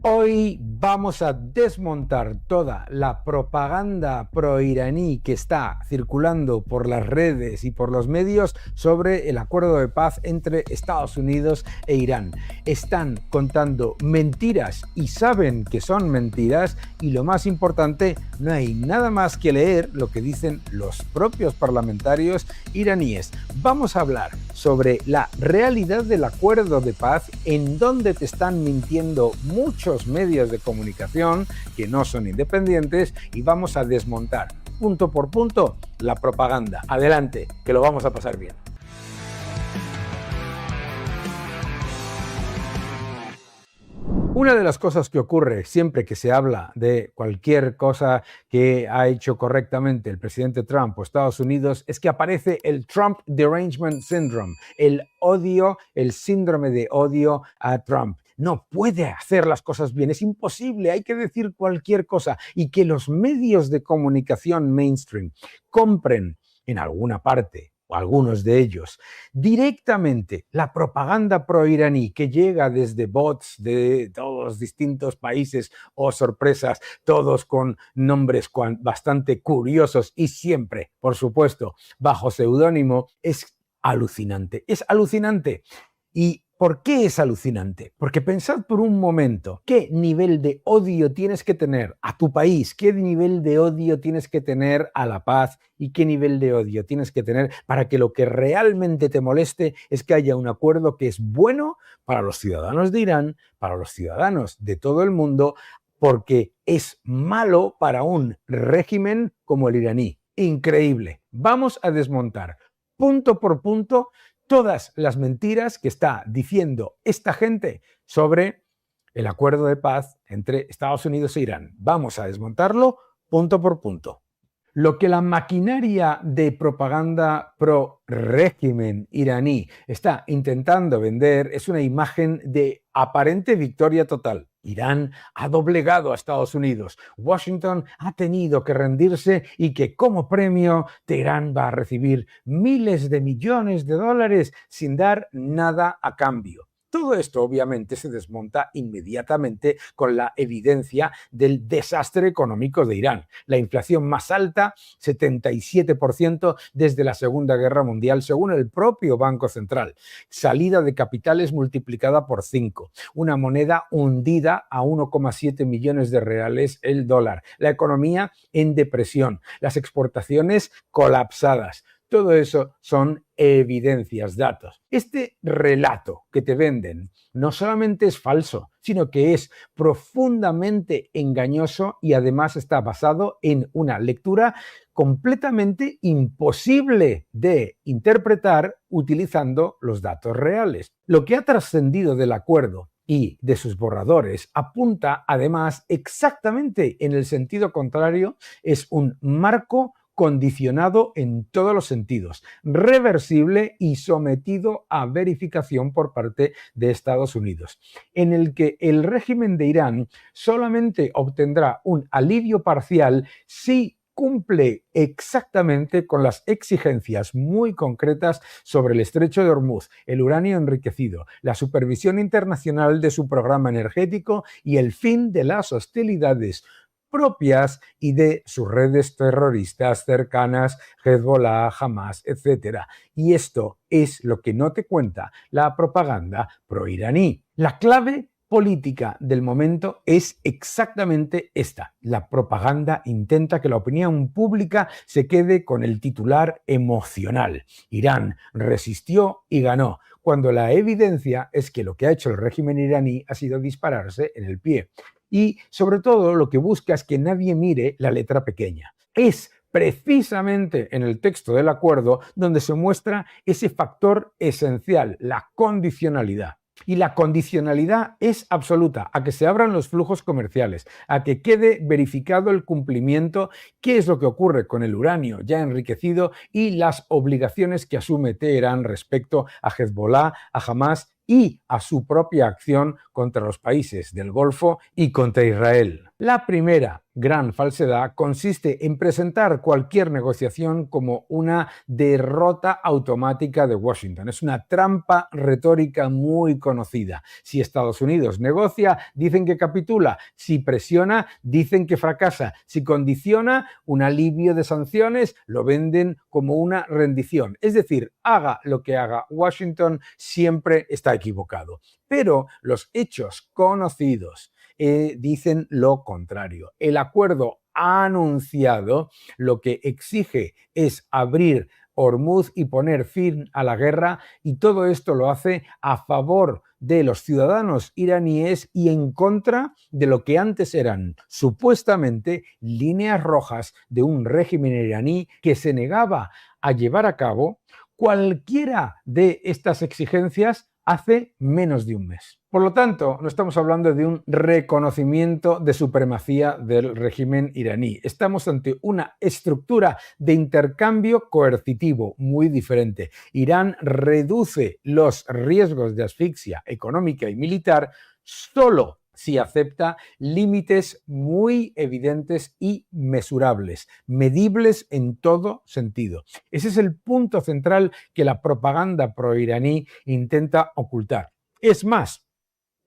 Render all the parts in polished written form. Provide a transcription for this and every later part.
Hoy vamos a desmontar toda la propaganda proiraní que está circulando por las redes y por los medios sobre el acuerdo de paz entre Estados Unidos e Irán. Están contando mentiras y saben que son mentiras, y lo más importante, no hay nada más que leer lo que dicen los propios parlamentarios iraníes. Vamos a hablar sobre la realidad del acuerdo de paz, en donde te están mintiendo muchos medios de comunicación que no son independientes, y vamos a desmontar punto por punto la propaganda. Adelante, que lo vamos a pasar bien. Una de las cosas que ocurre siempre que se habla de cualquier cosa que ha hecho correctamente el presidente Trump o Estados Unidos es que aparece el Trump Derangement Syndrome, el odio, el síndrome de odio a Trump. No puede hacer las cosas bien, es imposible, hay que decir cualquier cosa, y que los medios de comunicación mainstream compren en alguna parte, o algunos de ellos, directamente la propaganda proiraní que llega desde bots de todos los distintos países, o sorpresas, todos con nombres bastante curiosos y siempre, por supuesto, bajo seudónimo, es alucinante. Es alucinante. ¿Y por qué es alucinante? Porque pensad por un momento qué nivel de odio tienes que tener a tu país, qué nivel de odio tienes que tener a la paz y qué nivel de odio tienes que tener para que lo que realmente te moleste es que haya un acuerdo que es bueno para los ciudadanos de Irán, para los ciudadanos de todo el mundo, porque es malo para un régimen como el iraní. Increíble. Vamos a desmontar punto por punto todas las mentiras que está diciendo esta gente sobre el acuerdo de paz entre Estados Unidos e Irán. Vamos a desmontarlo punto por punto. Lo que la maquinaria de propaganda pro régimen iraní está intentando vender es una imagen de aparente victoria total. Irán ha doblegado a Estados Unidos. Washington ha tenido que rendirse, y que como premio Teherán va a recibir miles de millones de dólares sin dar nada a cambio. Todo esto obviamente se desmonta inmediatamente con la evidencia del desastre económico de Irán. La inflación más alta, 77% desde la Segunda Guerra Mundial, según el propio Banco Central. Salida de capitales multiplicada por 5. Una moneda hundida a 1,7 millones de reales el dólar. La economía en depresión. Las exportaciones colapsadas. Todo eso son evidencias, datos. Este relato que te venden no solamente es falso, sino que es profundamente engañoso, y además está basado en una lectura completamente imposible de interpretar utilizando los datos reales. Lo que ha trascendido del acuerdo y de sus borradores apunta además exactamente en el sentido contrario. Es un marco condicionado en todos los sentidos, reversible y sometido a verificación por parte de Estados Unidos, en el que el régimen de Irán solamente obtendrá un alivio parcial si cumple exactamente con las exigencias muy concretas sobre el estrecho de Hormuz, el uranio enriquecido, la supervisión internacional de su programa energético y el fin de las hostilidades propias y de sus redes terroristas cercanas, Hezbollah, Hamas, etc. Y esto es lo que no te cuenta la propaganda proiraní. La clave política del momento es exactamente esta. La propaganda intenta que la opinión pública se quede con el titular emocional. Irán resistió y ganó, cuando la evidencia es que lo que ha hecho el régimen iraní ha sido dispararse en el pie. Y sobre todo lo que busca es que nadie mire la letra pequeña. Es precisamente en el texto del acuerdo donde se muestra ese factor esencial, la condicionalidad. Y la condicionalidad es absoluta a que se abran los flujos comerciales, a que quede verificado el cumplimiento, qué es lo que ocurre con el uranio ya enriquecido y las obligaciones que asume Teherán respecto a Hezbollah, a Hamas y a su propia acción contra los países del Golfo y contra Israel. La primera gran falsedad consiste en presentar cualquier negociación como una derrota automática de Washington. Es una trampa retórica muy conocida. Si Estados Unidos negocia, dicen que capitula. Si presiona, dicen que fracasa. Si condiciona un alivio de sanciones, lo venden como una rendición. Es decir, haga lo que haga Washington, siempre está equivocado. Pero los hechos conocidos dicen lo contrario. El acuerdo anunciado lo que exige es abrir Hormuz y poner fin a la guerra, y todo esto lo hace a favor de los ciudadanos iraníes y en contra de lo que antes eran supuestamente líneas rojas de un régimen iraní que se negaba a llevar a cabo cualquiera de estas exigencias hace menos de un mes. Por lo tanto, no estamos hablando de un reconocimiento de supremacía del régimen iraní. Estamos ante una estructura de intercambio coercitivo muy diferente. Irán reduce los riesgos de asfixia económica y militar solo si acepta límites muy evidentes y mesurables, medibles en todo sentido. Ese es el punto central que la propaganda proiraní intenta ocultar. Es más,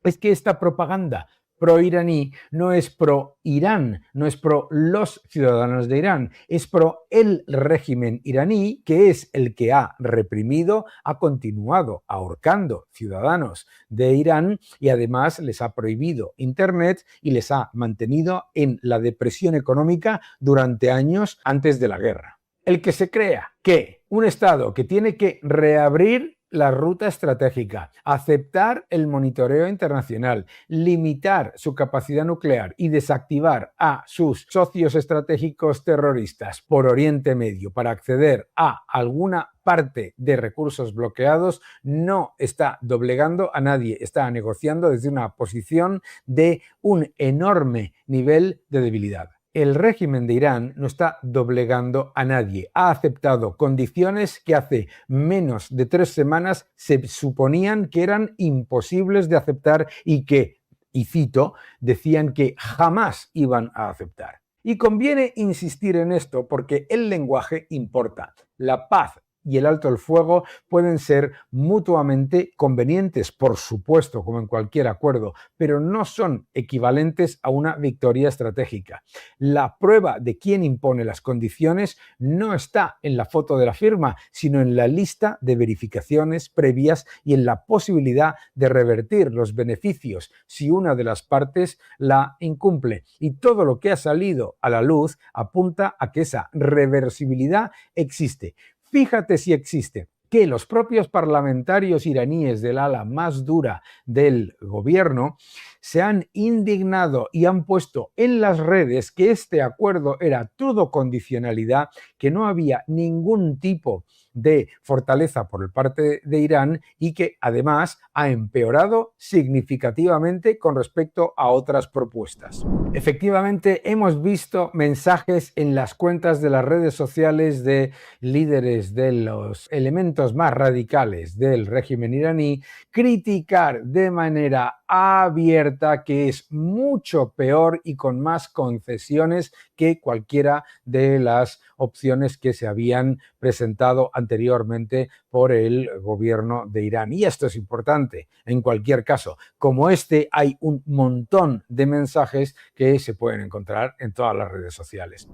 es que esta propaganda pro-iraní no es pro-Irán, no es pro los ciudadanos de Irán, es pro el régimen iraní, que es el que ha reprimido, ha continuado ahorcando ciudadanos de Irán y además les ha prohibido Internet y les ha mantenido en la depresión económica durante años antes de la guerra. El que se crea que un Estado que tiene que reabrir la ruta estratégica, aceptar el monitoreo internacional, limitar su capacidad nuclear y desactivar a sus socios estratégicos terroristas por Oriente Medio para acceder a alguna parte de recursos bloqueados, no está doblegando a nadie, está negociando desde una posición de un enorme nivel de debilidad. El régimen de Irán no está doblegando a nadie. Ha aceptado condiciones que hace menos de 3 semanas se suponían que eran imposibles de aceptar y que, y cito, decían que jamás iban a aceptar. Y conviene insistir en esto porque el lenguaje importa. La paz y el alto el fuego pueden ser mutuamente convenientes, por supuesto, como en cualquier acuerdo, pero no son equivalentes a una victoria estratégica. La prueba de quién impone las condiciones no está en la foto de la firma, sino en la lista de verificaciones previas y en la posibilidad de revertir los beneficios si una de las partes la incumple. Y todo lo que ha salido a la luz apunta a que esa reversibilidad existe. Fíjate si existe, que los propios parlamentarios iraníes del ala más dura del gobierno se han indignado y han puesto en las redes que este acuerdo era todo condicionalidad, que no había ningún tipo de fortaleza por parte de Irán y que además ha empeorado significativamente con respecto a otras propuestas. Efectivamente, hemos visto mensajes en las cuentas de las redes sociales de líderes de los elementos más radicales del régimen iraní criticar de manera abierta que es mucho peor y con más concesiones que cualquiera de las opciones que se habían presentado anteriormente por el gobierno de Irán. Y esto es importante. En cualquier caso, como este, hay un montón de mensajes que se pueden encontrar en todas las redes sociales.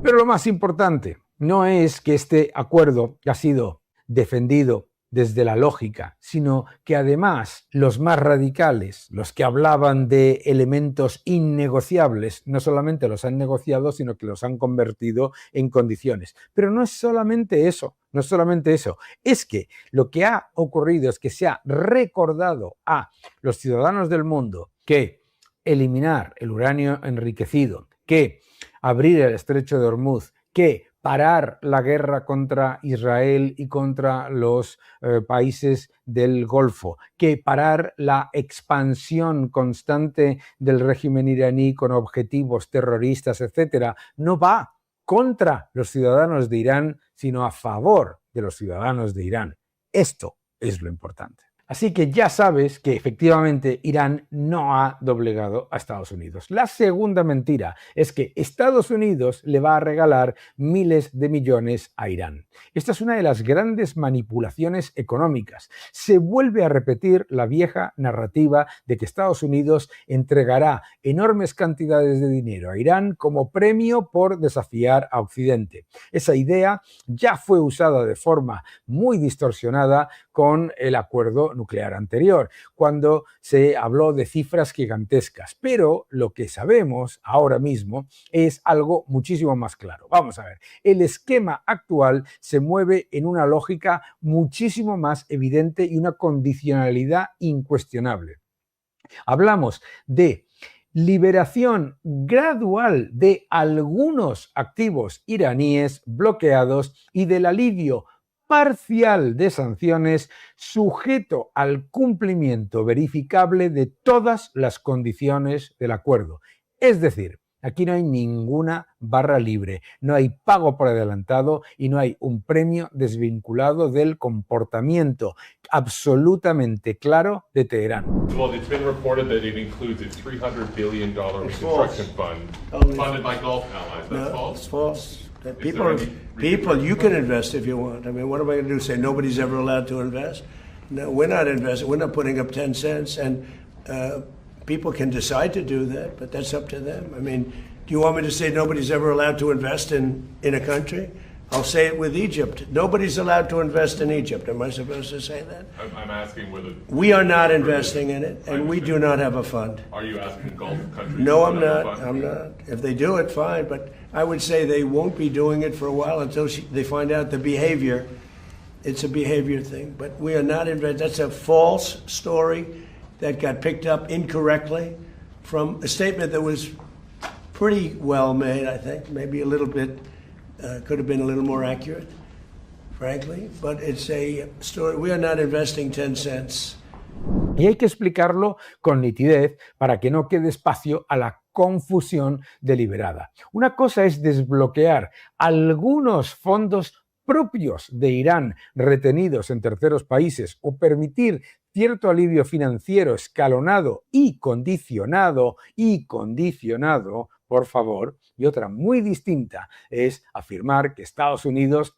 Pero lo más importante no es que este acuerdo ha sido defendido desde la lógica, sino que además los más radicales, los que hablaban de elementos innegociables, no solamente los han negociado, sino que los han convertido en condiciones. Pero no es solamente eso, no es solamente eso, es que lo que ha ocurrido es que se ha recordado a los ciudadanos del mundo que eliminar el uranio enriquecido, que abrir el estrecho de Hormuz, que parar la guerra contra Israel y contra los países del Golfo, que parar la expansión constante del régimen iraní con objetivos terroristas, etcétera, no va contra los ciudadanos de Irán, sino a favor de los ciudadanos de Irán. Esto es lo importante. Así que ya sabes que efectivamente Irán no ha doblegado a Estados Unidos. La segunda mentira es que Estados Unidos le va a regalar miles de millones a Irán. Esta es una de las grandes manipulaciones económicas. Se vuelve a repetir la vieja narrativa de que Estados Unidos entregará enormes cantidades de dinero a Irán como premio por desafiar a Occidente. Esa idea ya fue usada de forma muy distorsionada con el acuerdo nuclear anterior, cuando se habló de cifras gigantescas. Pero lo que sabemos ahora mismo es algo muchísimo más claro. Vamos a ver, el esquema actual se mueve en una lógica muchísimo más evidente y una condicionalidad incuestionable. Hablamos de liberación gradual de algunos activos iraníes bloqueados y del alivio parcial de sanciones sujeto al cumplimiento verificable de todas las condiciones del acuerdo. Es decir, aquí no hay ninguna barra libre, no hay pago por adelantado y no hay un premio desvinculado del comportamiento absolutamente claro de Teherán. Well, it's been reported that it includes a $300 billion reconstruction fund funded by Gulf allies. That's false? It's false. People, you can invest if you want. I mean, what am I going to do? Say nobody's ever allowed to invest? No, we're not investing. We're not putting up 10 cents. And people can decide to do that, but that's up to them. I mean, do you want me to say nobody's ever allowed to invest in a country? I'll say it with Egypt. Nobody's allowed to invest in Egypt. Am I supposed to say that? I'm asking whether... We are not investing in it, and we do not have a fund. Are you asking Gulf countries? No, I'm not. I'm not. If they do it, fine. But I would say they won't be doing it for a while until they find out the behavior. It's a behavior thing. But we are not investing. That's a false story that got picked up incorrectly from a statement that was pretty well made, I think. Maybe a little bit... could have been a little more accurate, frankly, but it's a story. We are not investing 10 cents. Y hay que explicarlo con nitidez para que no quede espacio a la confusión deliberada. Una cosa es desbloquear algunos fondos propios de Irán retenidos en terceros países o permitir cierto alivio financiero escalonado y condicionado, por favor, y otra muy distinta es afirmar que Estados Unidos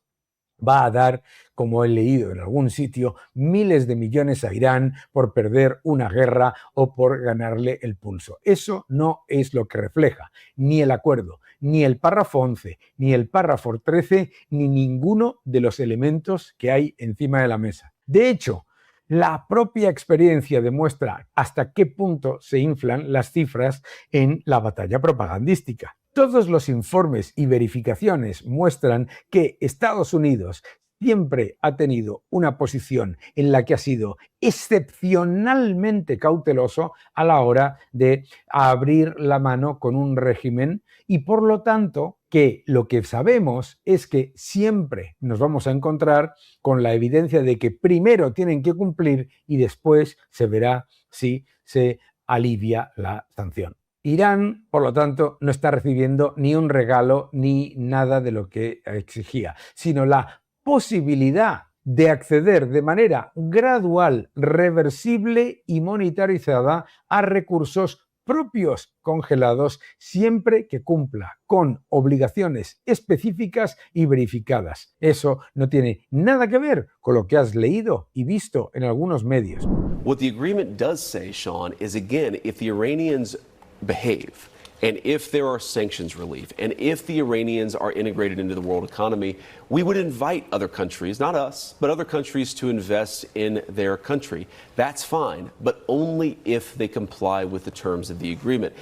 va a dar, como he leído en algún sitio, miles de millones a Irán por perder una guerra o por ganarle el pulso. Eso no es lo que refleja ni el acuerdo, ni el párrafo 11, ni el párrafo 13, ni ninguno de los elementos que hay encima de la mesa. De hecho, la propia experiencia demuestra hasta qué punto se inflan las cifras en la batalla propagandística. Todos los informes y verificaciones muestran que Estados Unidos siempre ha tenido una posición en la que ha sido excepcionalmente cauteloso a la hora de abrir la mano con un régimen y por lo tanto que lo que sabemos es que siempre nos vamos a encontrar con la evidencia de que primero tienen que cumplir y después se verá si se alivia la sanción. Irán, por lo tanto, no está recibiendo ni un regalo ni nada de lo que exigía, sino la posibilidad de acceder de manera gradual, reversible y monetarizada a recursos propios congelados siempre que cumpla con obligaciones específicas y verificadas. Eso no tiene nada que ver con lo que has leído y visto en algunos medios. What the agreement does say, Sean, is again, if the Iranians behave, and if there are sanctions relief, and if the Iranians are integrated into the world economy, we would invite other countries, not us, but other countries to invest in their country. That's fine, but only if they comply with the terms of the agreement.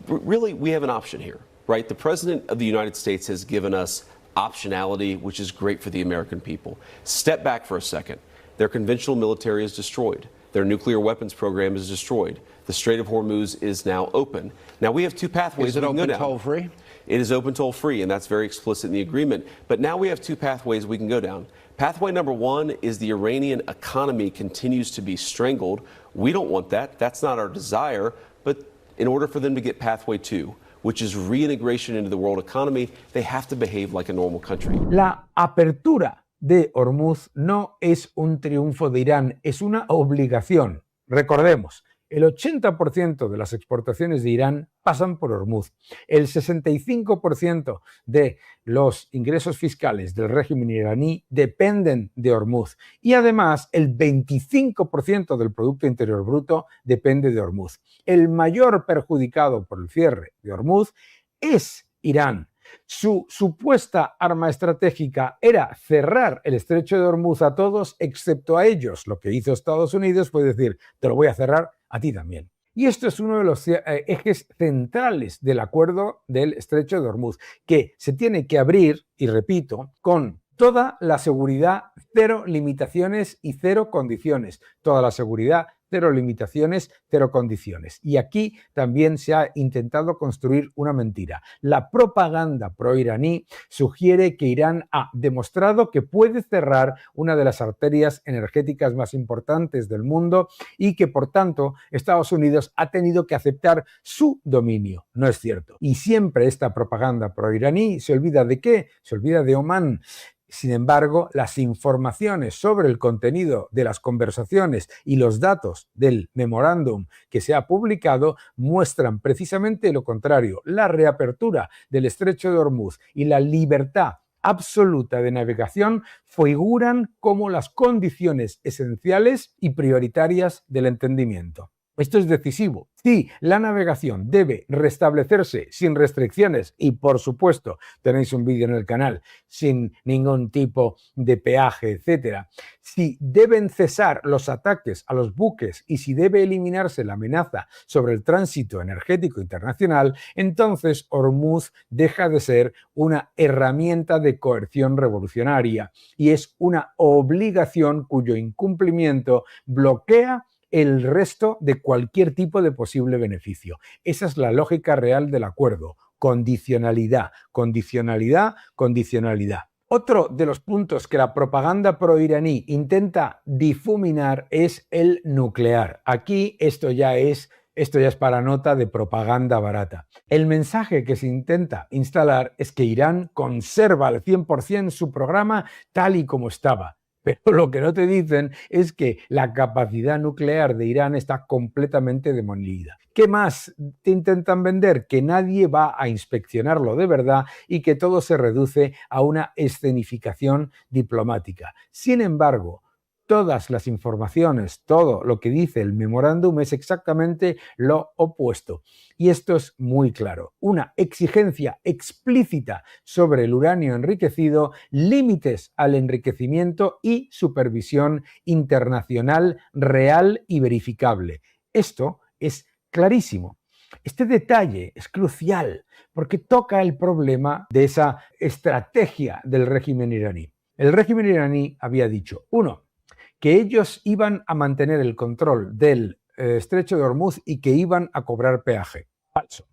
Really, we have an option here, right? The President of the United States has given us optionality, which is great for the American people. Step back for a second. Their conventional military is destroyed. Their nuclear weapons program is destroyed. The Strait of Hormuz is now open. Now we have two pathways. Is it open toll-free? It is open toll-free, and that's very explicit in the agreement. But now we have two pathways we can go down. Pathway number one is the Iranian economy continues to be strangled. We don't want that. That's not our desire. But in order for them to get pathway two, which is reintegration into the world economy, they have to behave like a normal country. La apertura de Hormuz no es un triunfo de Irán, es una obligación. Recordemos, el 80% de las exportaciones de Irán pasan por Hormuz. El 65% de los ingresos fiscales del régimen iraní dependen de Hormuz. Y además, el 25% del Producto Interior Bruto depende de Hormuz. El mayor perjudicado por el cierre de Hormuz es Irán. Su supuesta arma estratégica era cerrar el estrecho de Hormuz a todos excepto a ellos. Lo que hizo Estados Unidos fue decir, te lo voy a cerrar a ti también. Y esto es uno de los ejes centrales del acuerdo del estrecho de Hormuz, que se tiene que abrir, y repito, con toda la seguridad, cero limitaciones y cero condiciones. Toda la seguridad, cero limitaciones, cero condiciones. Y aquí también se ha intentado construir una mentira. La propaganda proiraní sugiere que Irán ha demostrado que puede cerrar una de las arterias energéticas más importantes del mundo y que, por tanto, Estados Unidos ha tenido que aceptar su dominio. No es cierto. Y siempre esta propaganda proiraní se olvida ¿de qué? Se olvida de Omán. Sin embargo, las informaciones sobre el contenido de las conversaciones y los datos del memorándum que se ha publicado muestran precisamente lo contrario. La reapertura del estrecho de Hormuz y la libertad absoluta de navegación figuran como las condiciones esenciales y prioritarias del entendimiento. Esto es decisivo. Si la navegación debe restablecerse sin restricciones y, por supuesto, tenéis un vídeo en el canal, sin ningún tipo de peaje, etc. Si deben cesar los ataques a los buques y si debe eliminarse la amenaza sobre el tránsito energético internacional, entonces Hormuz deja de ser una herramienta de coerción revolucionaria y es una obligación cuyo incumplimiento bloquea el resto de cualquier tipo de posible beneficio. Esa es la lógica real del acuerdo. Condicionalidad, condicionalidad, condicionalidad. Otro de los puntos que la propaganda proiraní intenta difuminar es el nuclear. Aquí esto ya es para nota de propaganda barata. El mensaje que se intenta instalar es que Irán conserva al 100% su programa tal y como estaba. Pero lo que no te dicen es que la capacidad nuclear de Irán está completamente demolida. ¿Qué más te intentan vender? Que nadie va a inspeccionarlo de verdad y que todo se reduce a una escenificación diplomática. Sin embargo, todas las informaciones, todo lo que dice el memorándum es exactamente lo opuesto. Y esto es muy claro. Una exigencia explícita sobre el uranio enriquecido, límites al enriquecimiento y supervisión internacional real y verificable. Esto es clarísimo. Este detalle es crucial porque toca el problema de esa estrategia del régimen iraní. El régimen iraní había dicho, uno, que ellos iban a mantener el control del estrecho de Hormuz y que iban a cobrar peaje. Falso.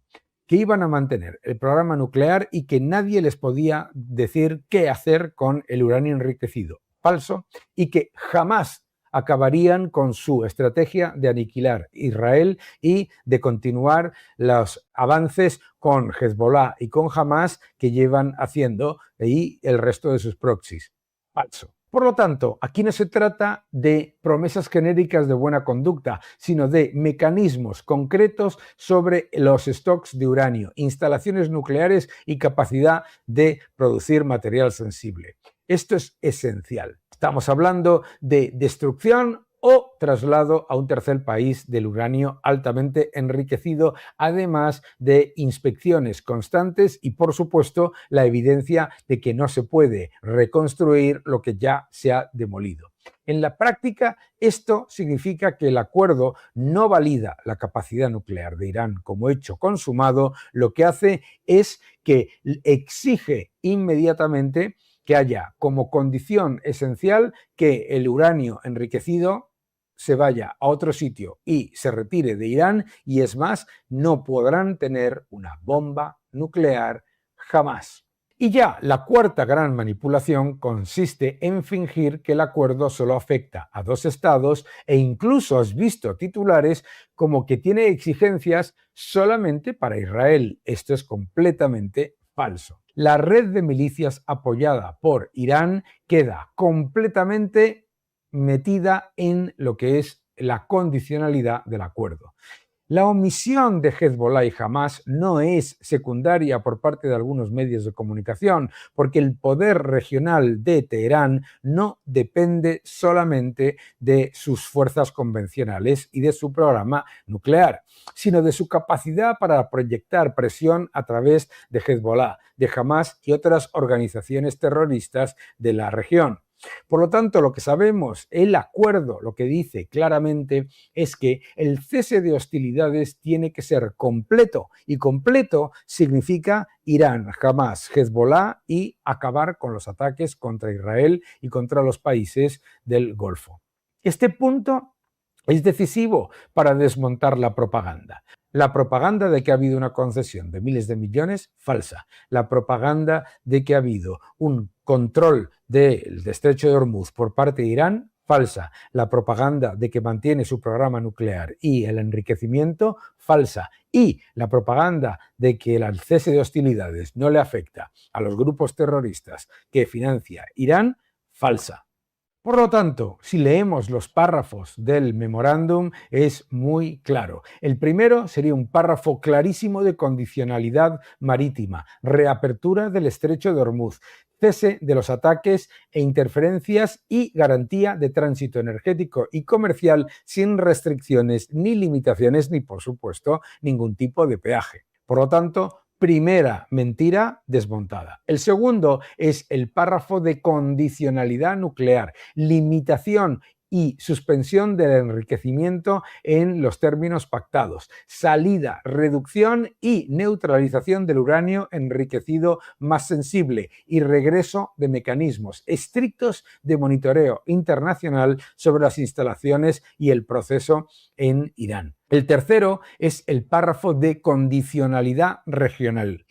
Que iban a mantener el programa nuclear y que nadie les podía decir qué hacer con el uranio enriquecido. Falso. Y que jamás acabarían con su estrategia de aniquilar Israel y de continuar los avances con Hezbollah y con Hamas que llevan haciendo y el resto de sus proxies. Falso. Por lo tanto, aquí no se trata de promesas genéricas de buena conducta, sino de mecanismos concretos sobre los stocks de uranio, instalaciones nucleares y capacidad de producir material sensible. Esto es esencial. Estamos hablando de destrucción o traslado a un tercer país del uranio altamente enriquecido, además de inspecciones constantes y, por supuesto, la evidencia de que no se puede reconstruir lo que ya se ha demolido. En la práctica, esto significa que el acuerdo no valida la capacidad nuclear de Irán como hecho consumado, lo que hace es que exige inmediatamente que haya como condición esencial que el uranio enriquecido se vaya a otro sitio y se retire de Irán y, es más, no podrán tener una bomba nuclear jamás. Y ya la cuarta gran manipulación consiste en fingir que el acuerdo solo afecta a dos estados e incluso has visto titulares como que tiene exigencias solamente para Israel. Esto es completamente falso. La red de milicias apoyada por Irán queda completamente metida en lo que es la condicionalidad del acuerdo. La omisión de Hezbollah y Hamás no es secundaria por parte de algunos medios de comunicación, porque el poder regional de Teherán no depende solamente de sus fuerzas convencionales y de su programa nuclear, sino de su capacidad para proyectar presión a través de Hezbollah, de Hamás y otras organizaciones terroristas de la región. Por lo tanto, lo que sabemos, el acuerdo lo que dice claramente es que el cese de hostilidades tiene que ser completo, y completo significa Irán, Hamás, Hezbollah y acabar con los ataques contra Israel y contra los países del Golfo. Este punto es decisivo para desmontar la propaganda. La propaganda de que ha habido una concesión de miles de millones, falsa. La propaganda de que ha habido un control del estrecho de Hormuz por parte de Irán, falsa. La propaganda de que mantiene su programa nuclear y el enriquecimiento, falsa. Y la propaganda de que el cese de hostilidades no le afecta a los grupos terroristas que financia Irán, falsa. Por lo tanto, si leemos los párrafos del memorándum, es muy claro. El primero sería un párrafo clarísimo de condicionalidad marítima, reapertura del estrecho de Hormuz, cese de los ataques e interferencias y garantía de tránsito energético y comercial sin restricciones ni limitaciones ni, por supuesto, ningún tipo de peaje. Por lo tanto, primera mentira desmontada. El segundo es el párrafo de condicionalidad nuclear, limitación y suspensión del enriquecimiento en los términos pactados, salida, reducción y neutralización del uranio enriquecido más sensible y regreso de mecanismos estrictos de monitoreo internacional sobre las instalaciones y el proceso en Irán. El tercero es el párrafo de condicionalidad regional.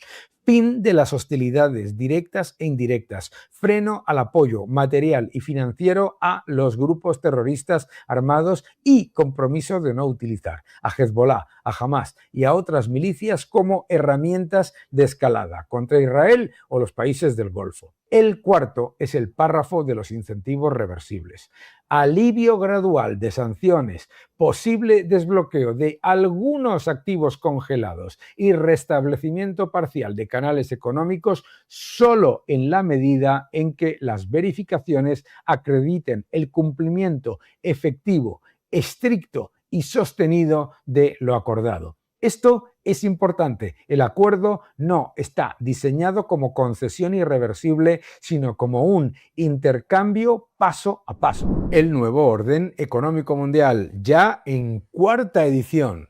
Fin de las hostilidades directas e indirectas, freno al apoyo material y financiero a los grupos terroristas armados y compromiso de no utilizar a Hezbollah, a Hamás y a otras milicias como herramientas de escalada contra Israel o los países del Golfo. El cuarto es el párrafo de los incentivos reversibles. Alivio gradual de sanciones, posible desbloqueo de algunos activos congelados y restablecimiento parcial de canales económicos solo en la medida en que las verificaciones acrediten el cumplimiento efectivo, estricto y sostenido de lo acordado. Esto es importante. El acuerdo no está diseñado como concesión irreversible, sino como un intercambio paso a paso. El nuevo orden económico mundial, ya en 4ª edición.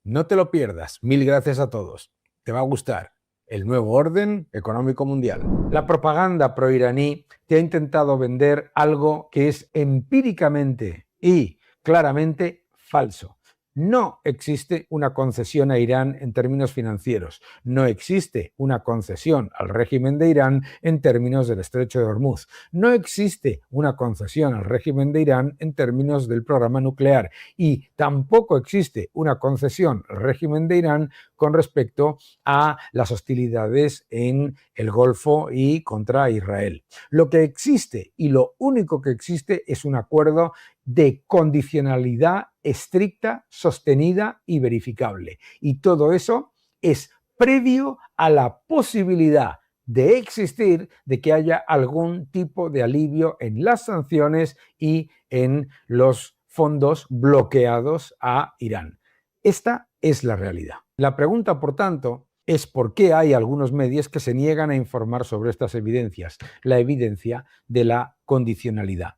No te lo pierdas. Mil gracias a todos. Te va a gustar. El nuevo orden económico mundial. La propaganda proiraní te ha intentado vender algo que es empíricamente y claramente falso. No existe una concesión a Irán en términos financieros. No existe una concesión al régimen de Irán en términos del estrecho de Hormuz. No existe una concesión al régimen de Irán en términos del programa nuclear. Y tampoco existe una concesión al régimen de Irán con respecto a las hostilidades en el Golfo y contra Israel. Lo que existe y lo único que existe es un acuerdo de condicionalidad estricta, sostenida y verificable. Y todo eso es previo a la posibilidad de existir de que haya algún tipo de alivio en las sanciones y en los fondos bloqueados a Irán. Esta es la realidad. La pregunta, por tanto, es por qué hay algunos medios que se niegan a informar sobre estas evidencias, la evidencia de la condicionalidad.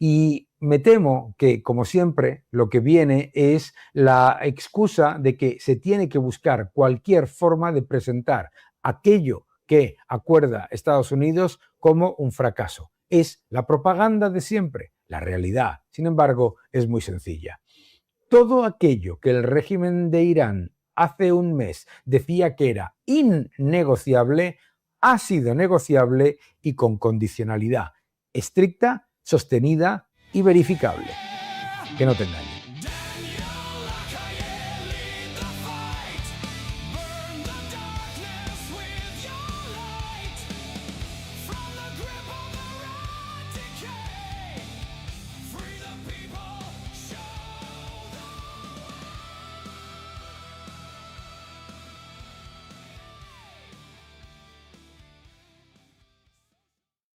Y me temo que, como siempre, lo que viene es la excusa de que se tiene que buscar cualquier forma de presentar aquello que acuerda Estados Unidos como un fracaso. Es la propaganda de siempre. La realidad, sin embargo, es muy sencilla. Todo aquello que el régimen de Irán hace un mes decía que era innegociable, ha sido negociable y con condicionalidad estricta, sostenida y verificable. Que no te engañes.